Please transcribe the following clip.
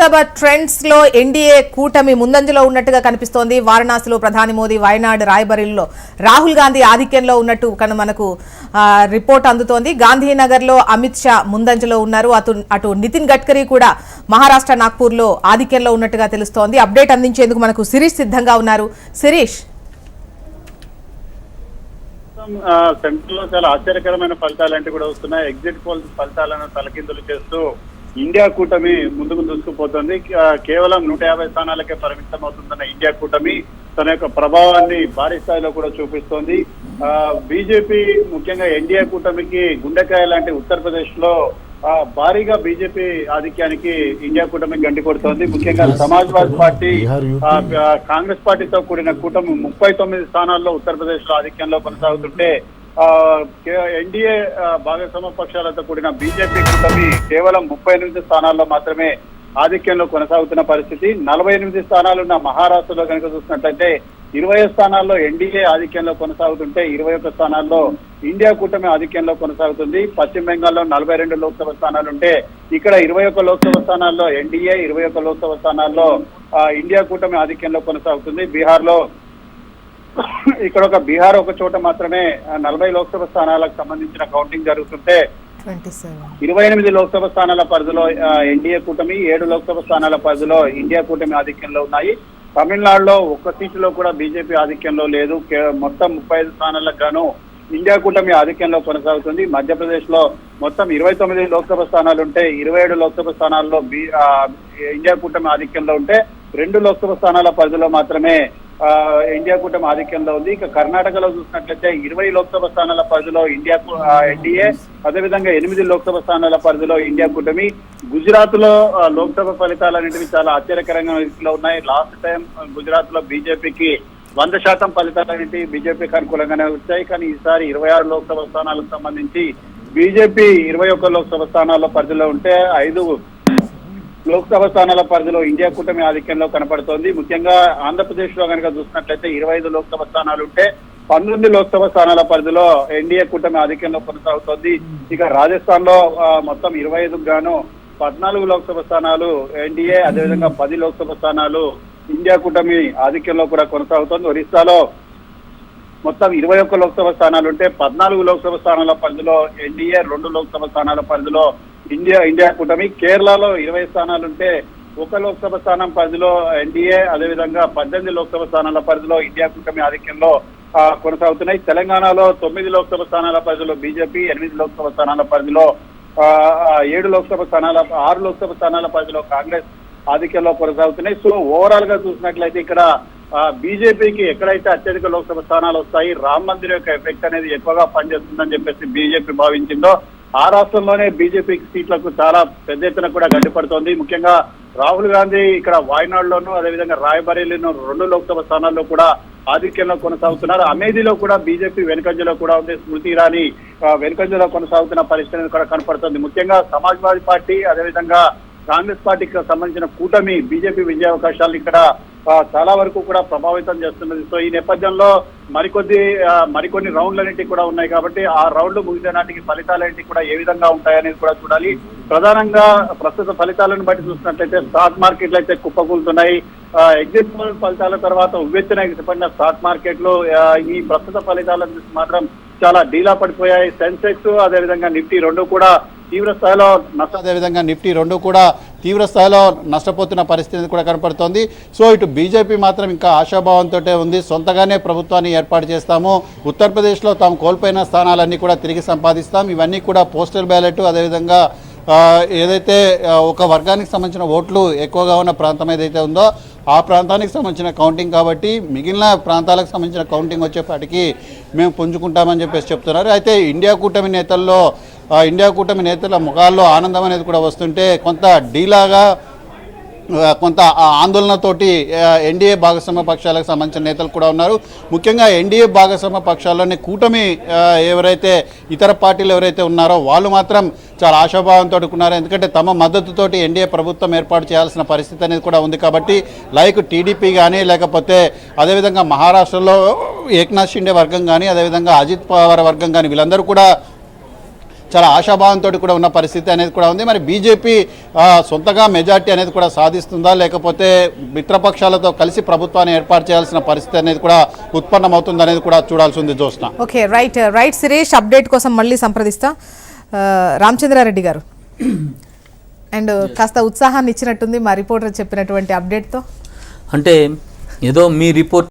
Lok Sabha trends లో NDA కూటమి ముందంజలో ఉన్నట్టుగా కనిపిస్తోంది. వారణాసిలో ప్రధాని మోదీ, వయనాడ్, రాయ్బరేలీలో రాహుల్ గాంధీ ఆధిక్యంలో ఉన్నట్టు మనకు రిపోర్ట్ అందుతోంది. గాంధీనగర్ లో అమిత్ షా ముందంజలో ఉన్నారు. అటు నితిన్ గడ్కరీ కూడా మహారాష్ట్ర నాగ్పూర్ లో ఆధిక్యంలో ఉన్నట్టుగా తెలుస్తోంది. అప్డేట్ అందించేందుకు మనకు శిరీష్ సిద్ధంగా ఉన్నారు. శిరీష్, సెంట్రల్ లో చాలా ఆశ్చర్యకరమైన ఫలితాలు కూడా వస్తున్నాయి. ఎగ్జిట్ పోల్ ఫలితాలను తలకిందులు చేస్తూ ఇండియా కూటమి ముందుకు దూసుకుపోతుంది. కేవలం 150 స్థానాలకే పరిమితం అవుతుందన్న ఇండియా కూటమి తన యొక్క ప్రభావాన్ని భారీ స్థాయిలో కూడా చూపిస్తోంది. బీజేపీ ముఖ్యంగా ఎన్డీఏ కూటమికి గుండెకాయ లాంటి ఉత్తరప్రదేశ్ లో భారీగా బీజేపీ ఆధిక్యానికి ఇండియా కూటమి గండి కొడుతోంది. ముఖ్యంగా సమాజ్వాదీ పార్టీ, కాంగ్రెస్ పార్టీతో కూడిన కూటమి 39 స్థానాల్లో ఉత్తరప్రదేశ్ లో ఆధిక్యంలో కొనసాగుతుంటే ఎన్డీఏ భాగస్వామ్య పక్షాలతో కూడిన బీజేపీ కూటమి కేవలం 38 స్థానాల్లో మాత్రమే ఆధిక్యంలో కొనసాగుతున్న పరిస్థితి. 48 స్థానాలున్న మహారాష్ట్రలో కనుక చూసినట్లయితే 20 స్థానాల్లో ఎన్డీఏ ఆధిక్యంలో కొనసాగుతుంటే 21 స్థానాల్లో ఇండియా కూటమి ఆధిక్యంలో కొనసాగుతుంది. పశ్చిమ బెంగాల్లో 42 లోక్సభ స్థానాలుంటే ఇక్కడ 21 లోక్సభ స్థానాల్లో ఎన్డీఏ, 21 లోక్సభ స్థానాల్లో ఇండియా కూటమి ఆధిక్యంలో కొనసాగుతుంది. బీహార్లో ఇక్కడ బీహార్ ఒక చోట మాత్రమే 40 లోక్సభ స్థానాలకు సంబంధించిన కౌంటింగ్ జరుగుతుంటే 28 లోక్సభ స్థానాల పరిధిలో ఎన్డీఏ కూటమి, 7 లోక్సభ స్థానాల పరిధిలో ఇండియా కూటమి ఆధిక్యంలో ఉన్నాయి. తమిళనాడులో ఒక్క సీటులో కూడా బీజేపీ ఆధిక్యంలో లేదు. మొత్తం 35 స్థానాలకు గాను ఇండియా కూటమి ఆధిక్యంలో కొనసాగుతుంది. మధ్యప్రదేశ్ లో మొత్తం 29 లోక్సభ స్థానాలుంటే 27 లోక్సభ స్థానాల్లో ఇండియా కూటమి ఆధిక్యంలో ఉంటే 2 లోక్సభ స్థానాల పరిధిలో మాత్రమే ఇండియా కూటమి ఆధిక్యంలో ఉంది. ఇక కర్ణాటకలో చూసినట్లయితే 20 లోక్సభ స్థానాల పరిధిలో ఎన్డీఏ, అదేవిధంగా 8 లోక్సభ స్థానాల పరిధిలో ఇండియా కూటమి. గుజరాత్ లో లోక్సభ ఫలితాలు అనేటివి చాలా ఆశ్చర్యకరంగా రీతిలో ఉన్నాయి. లాస్ట్ టైం గుజరాత్ లో బీజేపీకి 100% ఫలితాలు అనేవి బీజేపీకి అనుకూలంగానే వచ్చాయి. కానీ ఈసారి 26 లోక్సభ స్థానాలకు సంబంధించి బీజేపీ 21 లోక్సభ స్థానాల పరిధిలో ఉంటే 5 లోక్సభ స్థానాల పరిధిలో ఇండియా కూటమి ఆధిక్యంలో కనపడుతోంది. ముఖ్యంగా ఆంధ్రప్రదేశ్ లో కనుక చూసినట్లయితే 25 లోక్సభ స్థానాలు ఉంటే 19 లోక్సభ స్థానాల పరిధిలో ఎన్డీఏ కూటమి ఆధిక్యంలో కొనసాగుతోంది. ఇక రాజస్థాన్ లో మొత్తం 25 గాను 14 లోక్సభ స్థానాలు ఎన్డీఏ, అదేవిధంగా 10 లోక్సభ స్థానాలు ఇండియా కూటమి ఆధిక్యంలో కూడా కొనసాగుతోంది. ఒరిస్సాలో మొత్తం 21 లోక్సభ స్థానాలు ఉంటే 14 లోక్సభ స్థానాల పరిధిలో ఎన్డీఏ, 2 లోక్సభ స్థానాల పరిధిలో ఇండియా కూటమి. కేరళలో 20 స్థానాలుంటే 1 లోక్సభ స్థానం పరిధిలో ఎన్డీఏ, అదేవిధంగా 18 లోక్సభ స్థానాల పరిధిలో ఇండియా కూటమి ఆధిక్యంలో కొనసాగుతున్నాయి. తెలంగాణలో 9 లోక్సభ స్థానాల పరిధిలో బీజేపీ, 8 లోక్సభ స్థానాల పరిధిలో 6 లోక్సభ స్థానాల పరిధిలో కాంగ్రెస్ ఆధిక్యంలో కొనసాగుతున్నాయి. సో ఓవరాల్ గా చూసినట్లయితే ఇక్కడ బీజేపీకి ఎక్కడైతే అత్యధిక లోక్సభ స్థానాలు వస్తాయి, రామ్ మందిర్ యొక్క ఎఫెక్ట్ అనేది ఎక్కువగా పనిచేస్తుందని చెప్పేసి బీజేపీ భావించిందో ఆ రాష్ట్రంలోనే బీజేపీకి సీట్లకు చాలా పెద్ద ఎత్తున కూడా గడ్డిపడుతోంది. ముఖ్యంగా రాహుల్ గాంధీ ఇక్కడ వాయనాడ్లోనూ, అదేవిధంగా రాయ్బరేలీలోనూ 2 లోక్సభ స్థానాల్లో కూడా ఆధిక్యంలో కొనసాగుతున్నారు. అమేథీలో కూడా బీజేపీ వెనుకంజలో కూడా ఉంది. స్మృతి ఇరానీ వెనుకంజలో కొనసాగుతున్న పరిస్థితి కూడా కనపడుతుంది. ముఖ్యంగా సమాజ్వాదీ పార్టీ, అదేవిధంగా కాంగ్రెస్ పార్టీకి సంబంధించిన కూటమి బీజేపీ విజయావకాశాలను ఇక్కడ చాలా వరకు కూడా ప్రభావితం చేస్తున్నది. సో ఈ నేపథ్యంలో మరికొన్ని రౌండ్లన్నింటి కూడా ఉన్నాయి కాబట్టి ఆ రౌండ్లు ముగిసే నాటికి ఫలితాలన్నింటి కూడా ఏ విధంగా ఉంటాయనేది కూడా చూడాలి. ప్రధానంగా ప్రస్తుత ఫలితాలను బట్టి చూసినట్లయితే స్టాక్ మార్కెట్లు అయితే కుప్పకూలుతున్నాయి. ఎగ్జిట్ పోల్ ఫలితాల తర్వాత ఉవ్వెత్తున ఎగిసిపడిన స్టాక్ మార్కెట్లు ఈ ప్రస్తుత ఫలితాలను చూసి మాత్రం చాలా డీలా పడిపోయాయి. సెన్సెక్స్, అదేవిధంగా నిఫ్టీ రెండు కూడా తీవ్ర స్థాయిలో నష్టపోతున్న పరిస్థితి కూడా కనపడుతోంది. సో ఇటు బీజేపీ మాత్రం ఇంకా ఆశాభావంతో ఉంది. సొంతగానే ప్రభుత్వాన్ని ఏర్పాటు చేస్తాము, ఉత్తరప్రదేశ్లో తాము కోల్పోయిన స్థానాలన్నీ కూడా తిరిగి సంపాదిస్తాం, ఇవన్నీ కూడా పోస్టల్ బ్యాలెట్, అదేవిధంగా ఏదైతే ఒక వర్గానికి సంబంధించిన ఓట్లు ఎక్కువగా ఉన్న ప్రాంతం ఏదైతే ఉందో ఆ ప్రాంతానికి సంబంధించిన కౌంటింగ్ కాబట్టి మిగిలిన ప్రాంతాలకు సంబంధించిన కౌంటింగ్ వచ్చేపాటికి మేము పుంజుకుంటామని చెప్పేసి చెప్తున్నారు. అయితే ఇండియా కూటమి నేతల ముఖాల్లో ఆనందం అనేది కూడా వస్తుంటే కొంత ఆందోళనతోటి ఎన్డీఏ భాగస్వామ్య పక్షాలకు సంబంధించిన నేతలు కూడా ఉన్నారు. ముఖ్యంగా ఎన్డీఏ భాగస్వామ్య పక్షాల్లోని కూటమి ఎవరైతే ఇతర పార్టీలు ఎవరైతే ఉన్నారో వాళ్ళు మాత్రం చాలా ఆశాభావంతో ఉన్నారు. ఎందుకంటే తమ మద్దతుతోటి ఎన్డీఏ ప్రభుత్వం ఏర్పాటు చేయాల్సిన పరిస్థితి అనేది కూడా ఉంది కాబట్టి లైక్ టీడీపీ కానీ, లేకపోతే అదేవిధంగా మహారాష్ట్రలో ఏక్నాథ్ షిండే వర్గం కానీ, అదేవిధంగా అజిత్ పవార్ వర్గం కానీ వీళ్ళందరూ కూడా చాలా ఆశాభావంతో కూడా ఉన్న పరిస్థితి అనేది కూడా ఉంది. మరి బీజేపీ సొంతగా మెజార్టీ అనేది కూడా సాధిస్తుందా, లేకపోతే మిత్రపక్షాలతో కలిసి ప్రభుత్వాన్ని ఏర్పాటు చేయాల్సిన పరిస్థితి అనేది కూడా ఉత్పన్నమవుతుంది అనేది కూడా చూడాల్సి ఉంది. Joshna. Okay, right Shirish, update కోసం మళ్ళీ సంప్రదిస్తా. రామచంద్రారెడ్డి గారు అండ్ కాస్త ఉత్సాహాన్ని ఇచ్చినట్టుంది మా రిపోర్టర్ చెప్పినటువంటి అప్డేట్తో. అంటే ఏదో మీ రిపోర్ట్